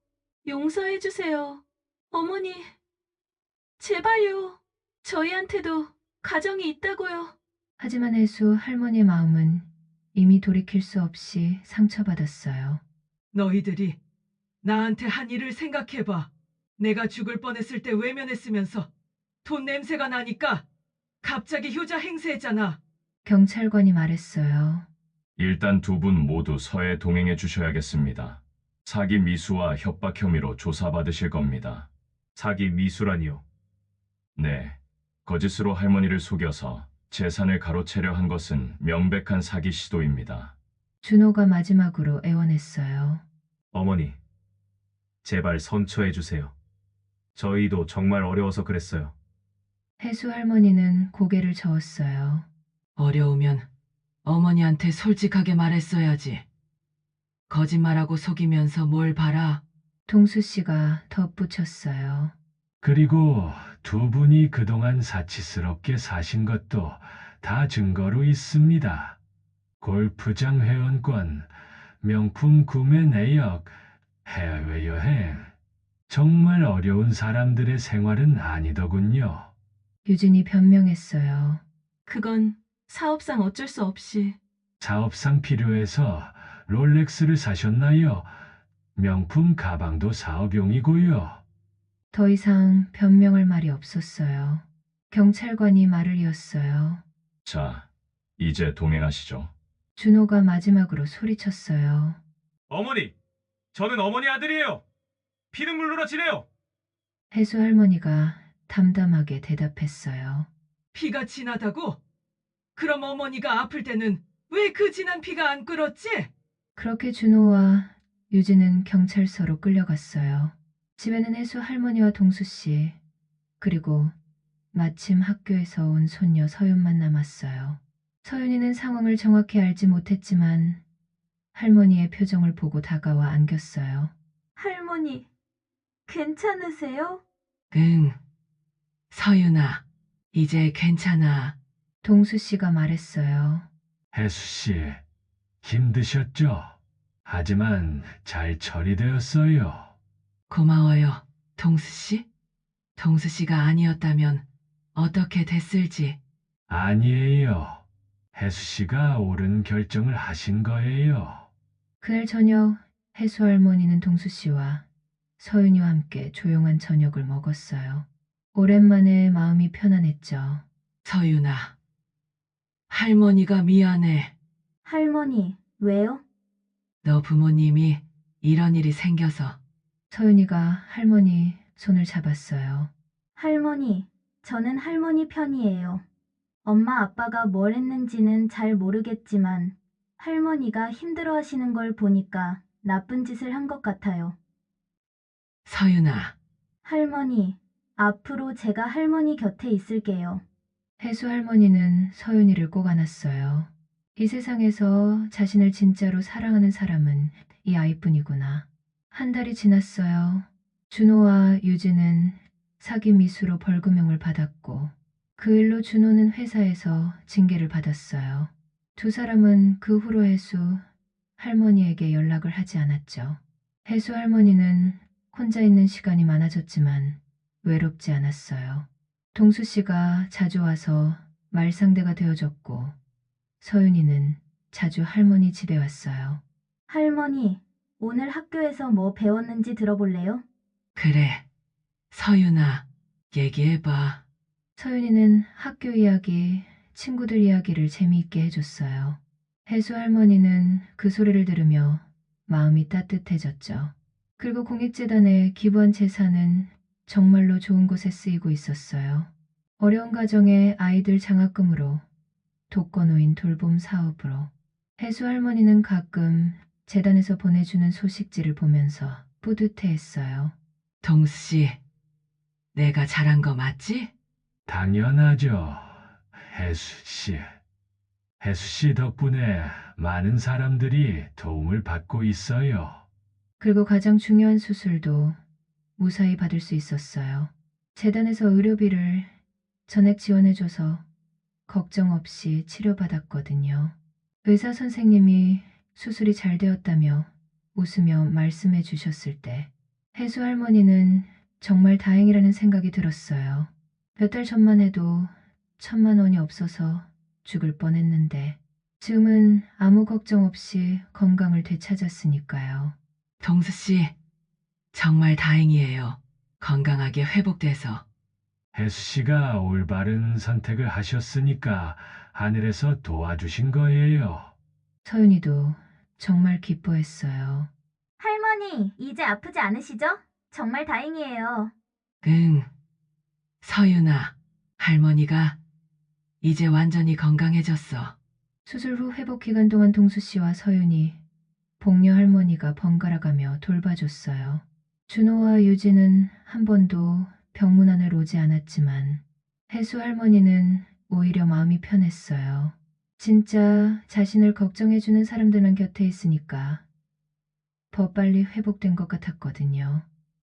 용서해 주세요. 어머니, 제발요. 저희한테도 가정이 있다고요. 하지만 혜수 할머니의 마음은 이미 돌이킬 수 없이 상처받았어요. 너희들이 나한테 한 일을 생각해봐. 내가 죽을 뻔했을 때 외면했으면서 돈 냄새가 나니까 갑자기 효자 행세했잖아. 경찰관이 말했어요. 일단 두 분 모두 서에 동행해 주셔야겠습니다. 사기 미수와 협박 혐의로 조사받으실 겁니다. 사기 미수라니요. 네, 거짓으로 할머니를 속여서 재산을 가로채려 한 것은 명백한 사기 시도입니다. 준호가 마지막으로 애원했어요. 어머니, 제발 선처해 주세요. 저희도 정말 어려워서 그랬어요. 혜수 할머니는 고개를 저었어요. 어려우면 어머니한테 솔직하게 말했어야지. 거짓말하고 속이면서 뭘 바라. 동수 씨가 덧붙였어요. 그리고 두 분이 그동안 사치스럽게 사신 것도 다 증거로 있습니다. 골프장 회원권, 명품 구매 내역, 해외여행. 정말 어려운 사람들의 생활은 아니더군요. 유진이 변명했어요. 그건 사업상 어쩔 수 없이. 사업상 필요해서 롤렉스를 사셨나요? 명품 가방도 사업용이고요. 더 이상 변명할 말이 없었어요. 경찰관이 말을 이었어요. 자, 이제 동행하시죠. 준호가 마지막으로 소리쳤어요. 어머니, 저는 어머니 아들이에요. 피는 물로라 지내요. 혜수 할머니가 담담하게 대답했어요. 피가 진하다고? 그럼 어머니가 아플 때는 왜 그 진한 피가 안 끓었지? 그렇게 준호와 유진은 경찰서로 끌려갔어요. 집에는 혜수 할머니와 동수 씨, 그리고 마침 학교에서 온 손녀 서윤만 남았어요. 서윤이는 상황을 정확히 알지 못했지만 할머니의 표정을 보고 다가와 안겼어요. 할머니, 괜찮으세요? 응. 서윤아, 이제 괜찮아. 동수 씨가 말했어요. 혜수 씨, 힘드셨죠? 하지만 잘 처리되었어요. 고마워요, 동수 씨. 동수 씨가 아니었다면 어떻게 됐을지. 아니에요. 혜수 씨가 옳은 결정을 하신 거예요. 그날 저녁 혜수 할머니는 동수 씨와 서윤이와 함께 조용한 저녁을 먹었어요. 오랜만에 마음이 편안했죠. 서윤아, 할머니가 미안해. 할머니, 왜요? 너 부모님이 이런 일이 생겨서. 서윤이가 할머니 손을 잡았어요. 할머니, 저는 할머니 편이에요. 엄마 아빠가 뭘 했는지는 잘 모르겠지만 할머니가 힘들어하시는 걸 보니까 나쁜 짓을 한 것 같아요. 서윤아, 할머니, 앞으로 제가 할머니 곁에 있을게요. 혜수 할머니는 서윤이를 꼭 안았어요. 이 세상에서 자신을 진짜로 사랑하는 사람은 이 아이뿐이구나. 한 달이 지났어요. 준호와 유진은 사기 미수로 벌금형을 받았고 그 일로 준호는 회사에서 징계를 받았어요. 두 사람은 그 후로 혜수 할머니에게 연락을 하지 않았죠. 혜수 할머니는 혼자 있는 시간이 많아졌지만 외롭지 않았어요. 동수 씨가 자주 와서 말상대가 되어줬고 서윤이는 자주 할머니 집에 왔어요. 할머니, 오늘 학교에서 뭐 배웠는지 들어볼래요? 그래. 서윤아, 얘기해봐. 서윤이는 학교 이야기, 친구들 이야기를 재미있게 해줬어요. 혜수 할머니는 그 소리를 들으며 마음이 따뜻해졌죠. 그리고 공익재단에 기부한 재산은 정말로 좋은 곳에 쓰이고 있었어요. 어려운 가정의 아이들 장학금으로, 독거노인 돌봄 사업으로. 혜수 할머니는 가끔 재단에서 보내주는 소식지를 보면서 뿌듯해했어요. 동수 씨, 내가 잘한 거 맞지? 당연하죠. 혜수 씨. 혜수 씨 덕분에 많은 사람들이 도움을 받고 있어요. 그리고 가장 중요한 수술도 무사히 받을 수 있었어요. 재단에서 의료비를 전액 지원해줘서 걱정 없이 치료받았거든요. 의사 선생님이 수술이 잘 되었다며 웃으며 말씀해 주셨을 때 혜수 할머니는 정말 다행이라는 생각이 들었어요. 몇 달 전만 해도 1,000만 원이 없어서 죽을 뻔했는데 지금은 아무 걱정 없이 건강을 되찾았으니까요. 동수 씨, 정말 다행이에요. 건강하게 회복돼서. 혜수 씨가 올바른 선택을 하셨으니까 하늘에서 도와주신 거예요. 서윤이도 정말 기뻐했어요. 할머니, 이제 아프지 않으시죠? 정말 다행이에요. 응. 서윤아, 할머니가 이제 완전히 건강해졌어. 수술 후 회복 기간 동안 동수 씨와 서윤이 복녀 할머니가 번갈아가며 돌봐줬어요. 준호와 유진은 한 번도 병문 안을 오지 않았지만 혜수 할머니는 오히려 마음이 편했어요. 진짜 자신을 걱정해주는 사람들만 곁에 있으니까 더 빨리 회복된 것 같았거든요.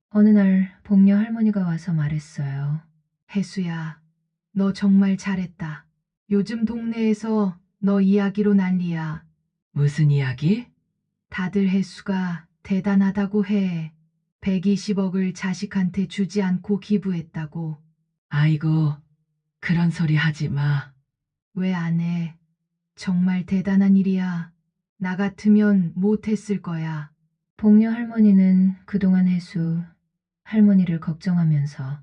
어느 날 복녀 할머니가 와서 말했어요. 혜수야, 너 정말 잘했다. 요즘 동네에서 너 이야기로 난리야. 무슨 이야기? 다들 혜수가 대단하다고 해. 120억을 자식한테 주지 않고 기부했다고. 아이고, 그런 소리 하지 마. 왜 안 해? 정말 대단한 일이야. 나 같으면 못했을 거야. 복녀 할머니는 그동안 혜수 할머니를 걱정하면서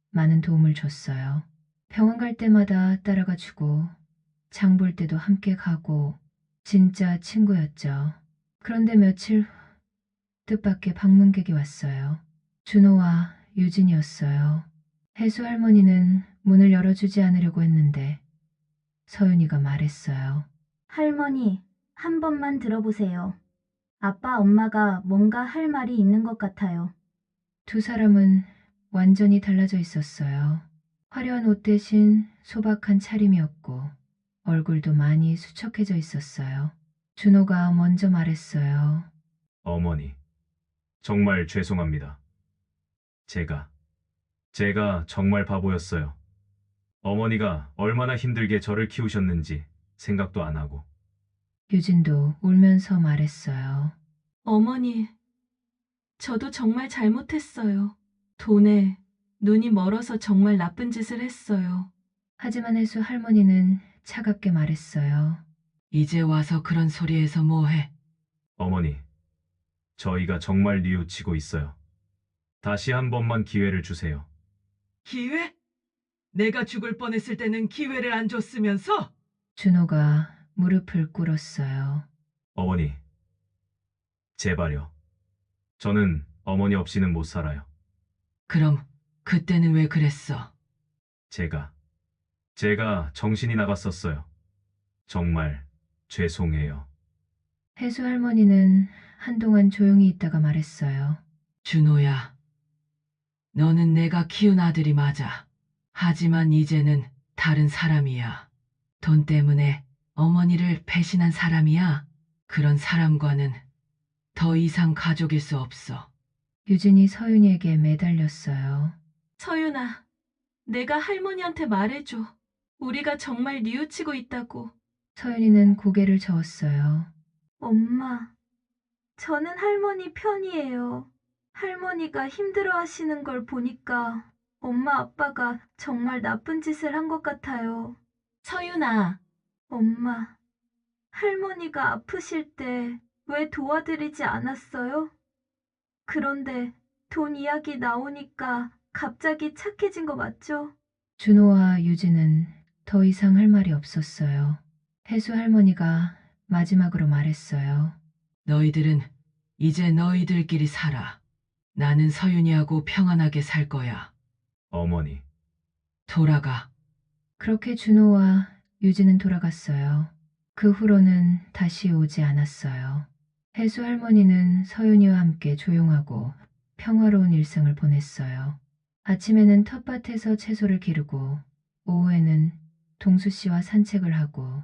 많은 도움을 줬어요. 병원 갈 때마다 따라가 주고 장 볼 때도 함께 가고 진짜 친구였죠. 그런데 며칠 후 뜻밖의 방문객이 왔어요. 준호와 유진이었어요. 혜수 할머니는 문을 열어주지 않으려고 했는데 서윤이가 말했어요. 할머니, 한 번만 들어보세요. 아빠, 엄마가 뭔가 할 말이 있는 것 같아요. 두 사람은 완전히 달라져 있었어요. 화려한 옷 대신 소박한 차림이었고 얼굴도 많이 수척해져 있었어요. 준호가 먼저 말했어요. 어머니, 정말 죄송합니다. 제가 정말 바보였어요. 어머니가 얼마나 힘들게 저를 키우셨는지 생각도 안 하고. 유진도 울면서 말했어요. 어머니, 저도 정말 잘못했어요. 돈에 눈이 멀어서 정말 나쁜 짓을 했어요. 하지만 혜수 할머니는 차갑게 말했어요. 이제 와서 그런 소리해서 뭐해? 어머니, 저희가 정말 뉘우치고 있어요. 다시 한 번만 기회를 주세요. 기회? 내가 죽을 뻔했을 때는 기회를 안 줬으면서? 준호가 무릎을 꿇었어요. 어머니, 제발요. 저는 어머니 없이는 못 살아요. 그럼 그때는 왜 그랬어? 제가 정신이 나갔었어요. 정말 죄송해요. 혜수 할머니는 한동안 조용히 있다가 말했어요. 준호야, 너는 내가 키운 아들이 맞아. 하지만 이제는 다른 사람이야. 돈 때문에 어머니를 배신한 사람이야. 그런 사람과는 더 이상 가족일 수 없어. 유진이 서윤이에게 매달렸어요. 서윤아, 내가 할머니한테 말해줘. 우리가 정말 뉘우치고 있다고. 서윤이는 고개를 저었어요. 엄마, 저는 할머니 편이에요. 할머니가 힘들어 하시는 걸 보니까 엄마 아빠가 정말 나쁜 짓을 한 것 같아요. 서윤아, 엄마, 할머니가 아프실 때 왜 도와드리지 않았어요? 그런데 돈 이야기 나오니까 갑자기 착해진 거 맞죠? 준호와 유진은 더 이상 할 말이 없었어요. 혜수 할머니가 마지막으로 말했어요. 너희들은 이제 너희들끼리 살아. 나는 서윤이하고 평안하게 살 거야. 어머니, 돌아가. 그렇게 준호와 유진은 돌아갔어요. 그 후로는 다시 오지 않았어요. 혜수 할머니는 서윤이와 함께 조용하고 평화로운 일생을 보냈어요. 아침에는 텃밭에서 채소를 기르고 오후에는 동수 씨와 산책을 하고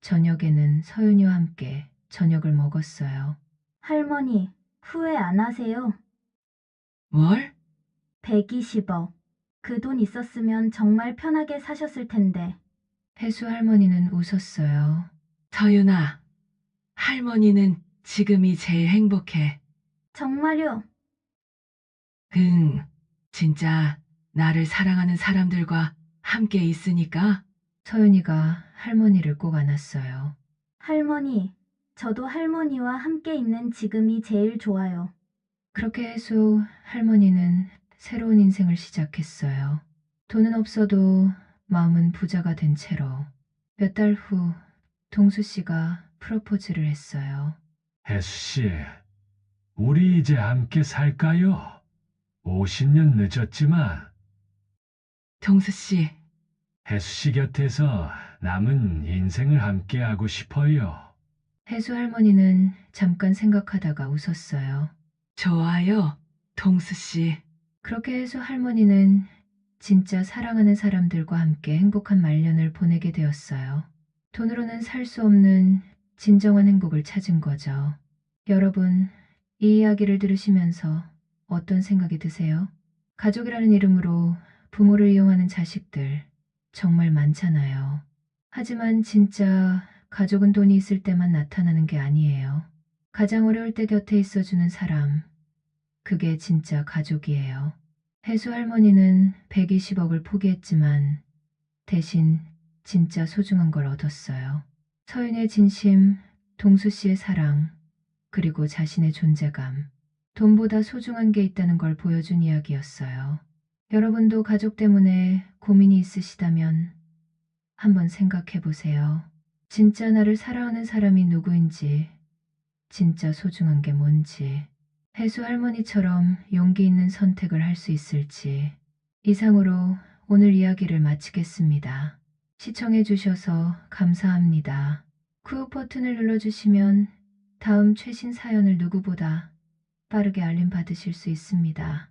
저녁에는 서윤이와 함께 저녁을 먹었어요. 할머니, 후회 안 하세요? 뭘? 120억. 그 돈 있었으면 정말 편하게 사셨을 텐데. 혜수 할머니는 웃었어요. 서윤아, 할머니는 지금이 제일 행복해. 정말요? 진짜 나를 사랑하는 사람들과 함께 있으니까. 서윤이가 할머니를 꼭 안았어요. 할머니, 저도 할머니와 함께 있는 지금이 제일 좋아요. 그렇게 혜수 할머니는 새로운 인생을 시작했어요. 돈은 없어도 마음은 부자가 된 채로 몇 달 후 동수 씨가 프로포즈를 했어요. 혜수 씨, 우리 이제 함께 살까요? 50년 늦었지만 동수 씨, 혜수 씨 곁에서 남은 인생을 함께 하고 싶어요. 혜수 할머니는 잠깐 생각하다가 웃었어요. 좋아요, 동수 씨. 그렇게 혜수 할머니는 진짜 사랑하는 사람들과 함께 행복한 말년을 보내게 되었어요. 돈으로는 살 수 없는 진정한 행복을 찾은 거죠. 여러분, 이 이야기를 들으시면서 어떤 생각이 드세요? 가족이라는 이름으로 부모를 이용하는 자식들 정말 많잖아요. 하지만 진짜 가족은 돈이 있을 때만 나타나는 게 아니에요. 가장 어려울 때 곁에 있어주는 사람, 그게 진짜 가족이에요. 혜수 할머니는 120억을 포기했지만 대신 진짜 소중한 걸 얻었어요. 서윤의 진심, 동수 씨의 사랑, 그리고 자신의 존재감. 돈보다 소중한 게 있다는 걸 보여준 이야기였어요. 여러분도 가족 때문에 고민이 있으시다면 한번 생각해 보세요. 진짜 나를 사랑하는 사람이 누구인지, 진짜 소중한 게 뭔지, 혜수 할머니처럼 용기 있는 선택을 할 수 있을지. 이상으로 오늘 이야기를 마치겠습니다. 시청해 주셔서 감사합니다. 구독 버튼을 눌러주시면 다음 최신 사연을 누구보다 빠르게 알림 받으실 수 있습니다.